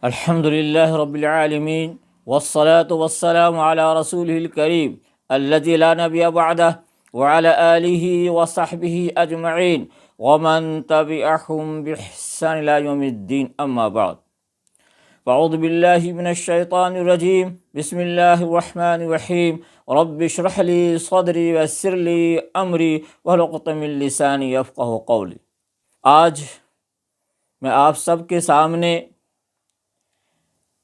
الحمد لله رب العالمين والصلاة والسلام على رسوله الكريم الذي لا نبي بعده وعلى آله وصحبه أجمعين ومن تبعهم بإحسان إلى يوم الدين أما بعد فأعوذ بالله من الشيطان الرجيم بسم الله الرحمن الرحيم رب اشرح لي صدري ويسر لي أمري واحلل عقدة من لساني يفقهوا قولي۔ آج میں آپ سب کے سامنے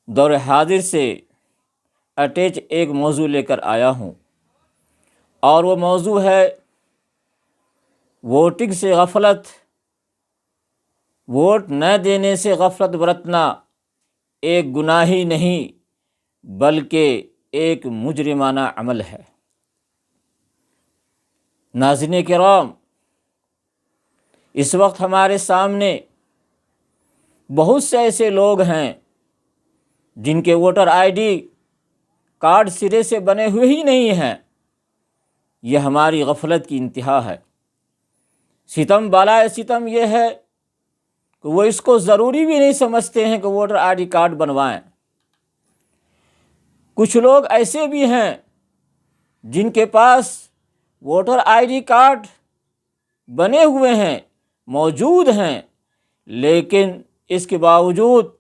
دور حاضر سے اٹیچ ایک موضوع لے کر آیا ہوں، اور وہ موضوع ہے ووٹنگ سے غفلت، ووٹ نہ دینے سے غفلت برتنا ایک گناہ ہی نہیں بلکہ ایک مجرمانہ عمل ہے۔ ناظرین کرام، اس وقت ہمارے سامنے بہت سے ایسے لوگ ہیں جن کے ووٹر آئی ڈی کارڈ سرے سے بنے ہوئے ہی نہیں ہیں۔ یہ ہماری غفلت کی انتہا ہے۔ ستم بالائے ستم یہ ہے کہ وہ اس کو ضروری بھی نہیں سمجھتے ہیں کہ ووٹر آئی ڈی کارڈ بنوائیں۔ کچھ لوگ ایسے بھی ہیں جن کے پاس ووٹر آئی ڈی کارڈ بنے ہوئے ہیں، موجود ہیں، لیکن اس کے باوجود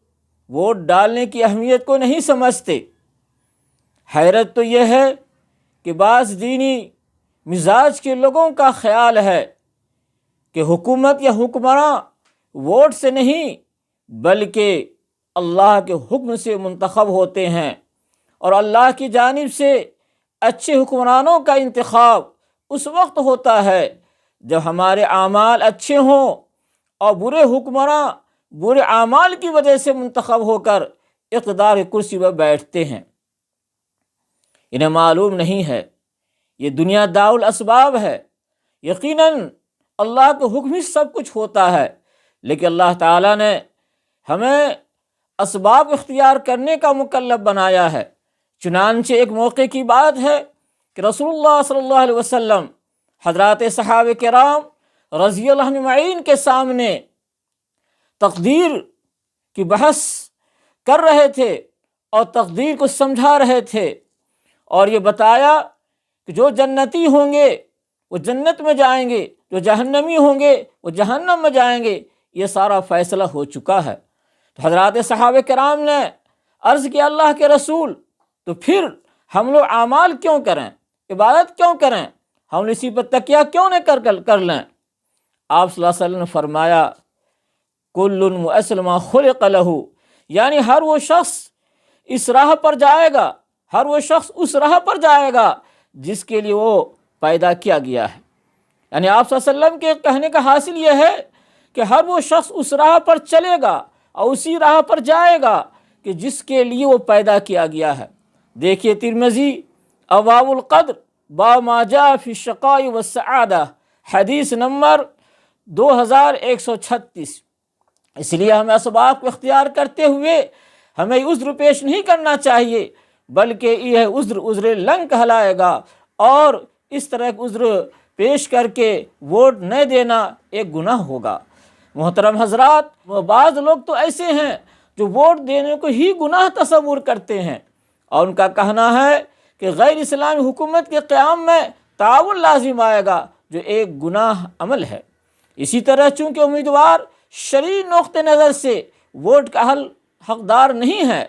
ووٹ ڈالنے کی اہمیت کو نہیں سمجھتے۔ حیرت تو یہ ہے کہ بعض دینی مزاج کے لوگوں کا خیال ہے کہ حکومت یا حکمراں ووٹ سے نہیں بلکہ اللہ کے حکم سے منتخب ہوتے ہیں، اور اللہ کی جانب سے اچھے حکمرانوں کا انتخاب اس وقت ہوتا ہے جب ہمارے اعمال اچھے ہوں، اور برے حکمراں برے اعمال کی وجہ سے منتخب ہو کر اقتدار کرسی پر بیٹھتے ہیں۔ انہیں معلوم نہیں ہے یہ دنیا دار الاسباب ہے۔ یقیناً اللہ کے حکم ہی سب کچھ ہوتا ہے، لیکن اللہ تعالیٰ نے ہمیں اسباب اختیار کرنے کا مکلف بنایا ہے۔ چنانچہ ایک موقع کی بات ہے کہ رسول اللہ صلی اللہ علیہ وسلم حضرات صحابہ کرام رضی اللہ عنہم اجمعین کے سامنے تقدیر کی بحث کر رہے تھے اور تقدیر کو سمجھا رہے تھے، اور یہ بتایا کہ جو جنتی ہوں گے وہ جنت میں جائیں گے، جو جہنمی ہوں گے وہ جہنم میں جائیں گے۔ یہ سارا فیصلہ ہو چکا ہے۔ تو حضرات صحابہ کرام نے عرض کیا اللہ کے رسول، تو پھر ہم لوگ اعمال کیوں کریں، عبادت کیوں کریں، ہم اسی پر تکیہ کیوں نہ کر لیں؟ آپ صلی اللہ علیہ وسلم نے فرمایا کل مؤسلم خلق لہ، یعنی ہر وہ شخص اس راہ پر جائے گا، ہر وہ شخص اس راہ پر جائے گا جس کے لیے وہ پیدا کیا گیا ہے۔ یعنی آپ صلی اللہ علیہ وسلم کے کہنے کا حاصل یہ ہے کہ ہر وہ شخص اس راہ پر چلے گا اور اسی راہ پر جائے گا کہ جس کے لیے وہ پیدا کیا گیا ہے۔ دیکھیے ترمذی ابواب القدر باب ما جاء فی الشقاء والسعادہ، حدیث نمبر 2136۔ اس لیے ہمیں اسباب کو اختیار کرتے ہوئے ہمیں عذر پیش نہیں کرنا چاہیے، بلکہ یہ عذر لنگ کہلائے گا، اور اس طرح کے عذر پیش کر کے ووٹ نہ دینا ایک گناہ ہوگا۔ محترم حضرات، بعض لوگ تو ایسے ہیں جو ووٹ دینے کو ہی گناہ تصور کرتے ہیں، اور ان کا کہنا ہے کہ غیر اسلامی حکومت کے قیام میں تعاون لازم آئے گا، جو ایک گناہ عمل ہے۔ اسی طرح چونکہ امیدوار شرعی نقطہ نظر سے ووٹ کا حقدار نہیں ہے،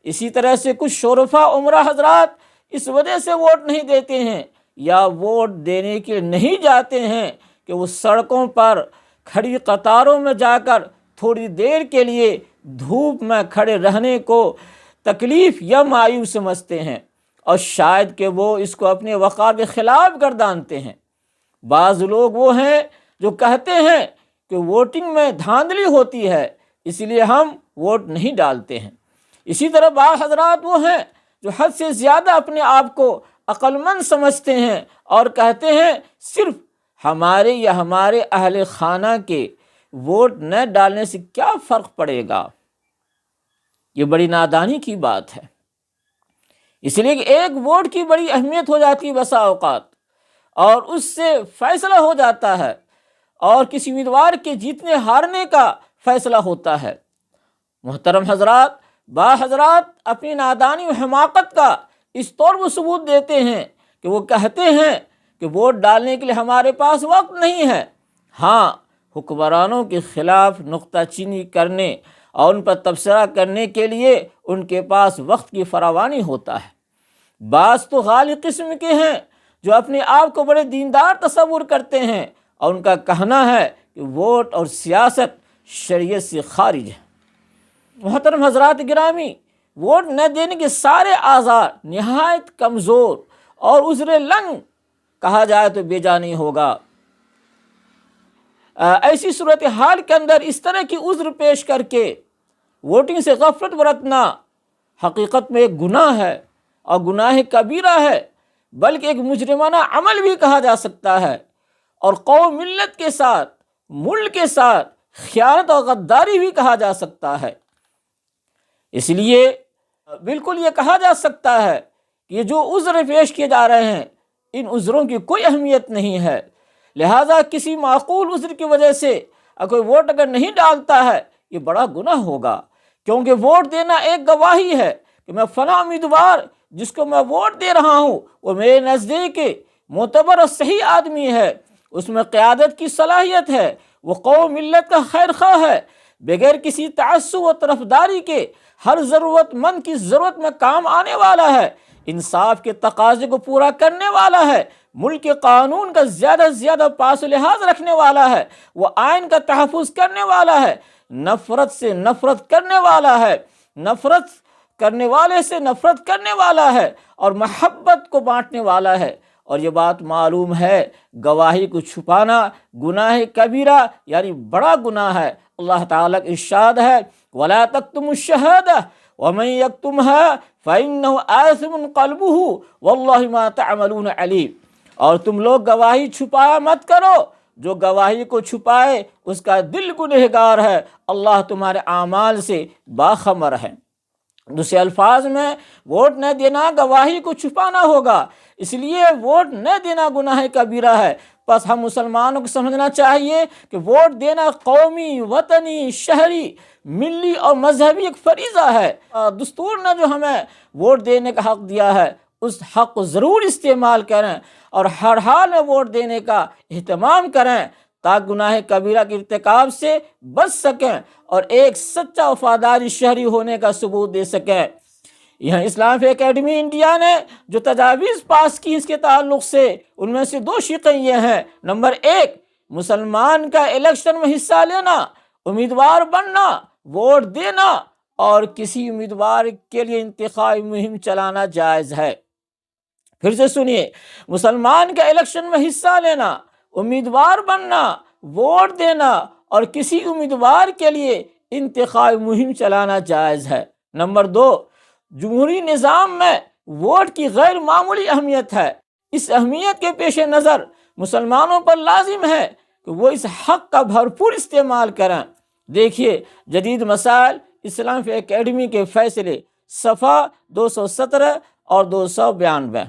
اسی طرح سے کچھ شرفاء عمرہ حضرات اس وجہ سے ووٹ نہیں دیتے ہیں یا ووٹ دینے کے نہیں جاتے ہیں کہ وہ سڑکوں پر کھڑی قطاروں میں جا کر تھوڑی دیر کے لیے دھوپ میں کھڑے رہنے کو تکلیف یا مایوس سمجھتے ہیں، اور شاید کہ وہ اس کو اپنے وقار کے خلاف گردانتے ہیں۔ بعض لوگ وہ ہیں جو کہتے ہیں کہ ووٹنگ میں دھاندلی ہوتی ہے، اس لیے ہم ووٹ نہیں ڈالتے ہیں۔ اسی طرح بعض حضرات وہ ہیں جو حد سے زیادہ اپنے آپ کو عقل مند سمجھتے ہیں اور کہتے ہیں صرف ہمارے یا ہمارے اہل خانہ کے ووٹ نہ ڈالنے سے کیا فرق پڑے گا۔ یہ بڑی نادانی کی بات ہے، اس لیے کہ ایک ووٹ کی بڑی اہمیت ہو جاتی ہے بسا اوقات، اور اس سے فیصلہ ہو جاتا ہے، اور کسی امیدوار کے جیتنے ہارنے کا فیصلہ ہوتا ہے۔ محترم حضرات، بعض حضرات اپنی نادانی و حماقت کا اس طور پر ثبوت دیتے ہیں کہ وہ کہتے ہیں کہ ووٹ ڈالنے کے لیے ہمارے پاس وقت نہیں ہے۔ ہاں، حکمرانوں کے خلاف نکتہ چینی کرنے اور ان پر تبصرہ کرنے کے لیے ان کے پاس وقت کی فراوانی ہوتا ہے۔ بعض تو غالی قسم کے ہیں جو اپنے آپ کو بڑے دیندار تصور کرتے ہیں اور ان کا کہنا ہے کہ ووٹ اور سیاست شریعت سے خارج ہے۔ محترم حضرات گرامی، ووٹ نہ دینے کے سارے آزار نہایت کمزور اور عذر لنگ کہا جائے تو بے جا نہیں ہوگا۔ ایسی صورتحال کے اندر اس طرح کی عذر پیش کر کے ووٹنگ سے غفلت برتنا حقیقت میں ایک گناہ ہے، اور گناہ کبیرہ ہے، بلکہ ایک مجرمانہ عمل بھی کہا جا سکتا ہے، اور قوم ملت کے ساتھ، ملک کے ساتھ خیانت اور غداری بھی کہا جا سکتا ہے۔ اس لیے بالکل یہ کہا جا سکتا ہے کہ یہ جو عذر پیش کیے جا رہے ہیں ان عذروں کی کوئی اہمیت نہیں ہے، لہٰذا کسی معقول عذر کی وجہ سے کوئی ووٹ اگر نہیں ڈالتا ہے یہ بڑا گناہ ہوگا، کیونکہ ووٹ دینا ایک گواہی ہے کہ میں فلاں امیدوار جس کو میں ووٹ دے رہا ہوں وہ میرے نزدیک معتبر اور صحیح آدمی ہے، اس میں قیادت کی صلاحیت ہے، وہ قوم ملت کا خیر خواہ ہے، بغیر کسی تعصب و طرفداری کے ہر ضرورت مند کی ضرورت میں کام آنے والا ہے، انصاف کے تقاضے کو پورا کرنے والا ہے، ملک کے قانون کا زیادہ سے زیادہ پاس و لحاظ رکھنے والا ہے، وہ آئین کا تحفظ کرنے والا ہے، نفرت سے نفرت کرنے والا ہے، نفرت کرنے والے سے نفرت کرنے والا ہے، اور محبت کو بانٹنے والا ہے۔ اور یہ بات معلوم ہے گواہی کو چھپانا گناہ کبیرہ یعنی بڑا گناہ ہے۔ اللہ تعالیٰ کا ارشاد ہے وَلَا تَكْتُمُوا الشَّهَادَةَ وَمَن يَكْتُمْهَا فَإِنَّهُ آثِمٌ قَلْبُهُ وَاللَّهُ مَا تَعْمَلُونَ عَلِيمٌ۔ اور تم لوگ گواہی چھپایا مت کرو، جو گواہی کو چھپائے اس کا دل گنہگار ہے، اللہ تمہارے اعمال سے باخبر ہے۔ دوسرے الفاظ میں ووٹ نہ دینا گواہی کو چھپانا ہوگا، اس لیے ووٹ نہ دینا گناہ کبیرہ ہے۔ بس ہم مسلمانوں کو سمجھنا چاہیے کہ ووٹ دینا قومی، وطنی، شہری، ملی اور مذہبی ایک فریضہ ہے۔ دستور نے جو ہمیں ووٹ دینے کا حق دیا ہے اس حق کو ضرور استعمال کریں اور ہر حال میں ووٹ دینے کا اہتمام کریں تاکہ گناہ کبیرہ کے ارتکاب سے بچ سکیں اور ایک سچا وفاداری شہری ہونے کا ثبوت دے سکیں۔ یہاں اسلام اکیڈمی انڈیا نے جو تجاویز پاس کی اس کے تعلق سے ان میں سے 2 شقیں یہ ہیں۔ نمبر 1، مسلمان کا الیکشن میں حصہ لینا، امیدوار بننا، ووٹ دینا اور کسی امیدوار کے لیے انتخابی مہم چلانا جائز ہے۔ پھر سے سنیے، مسلمان کا الیکشن میں حصہ لینا، امیدوار بننا، ووٹ دینا اور کسی امیدوار کے لیے انتخابی مہم چلانا جائز ہے۔ نمبر 2، جمہوری نظام میں ووٹ کی غیر معمولی اہمیت ہے۔ اس اہمیت کے پیش نظر مسلمانوں پر لازم ہے کہ وہ اس حق کا بھرپور استعمال کریں۔ دیکھیے جدید مسائل اسلام اکیڈمی کے فیصلے، صفحہ 217 اور 292۔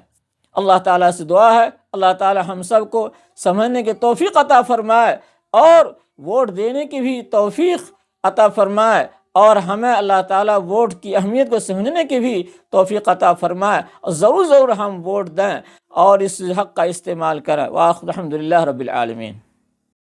اللہ تعالیٰ سے دعا ہے اللہ تعالیٰ ہم سب کو سمجھنے کی توفیق عطا فرمائے اور ووٹ دینے کی بھی توفیق عطا فرمائے، اور ہمیں اللہ تعالیٰ ووٹ کی اہمیت کو سمجھنے کی بھی توفیق عطا فرمائے، اور ضرور ہم ووٹ دیں اور اس حق کا استعمال کریں۔ وآخر الحمدللہ رب العالمین۔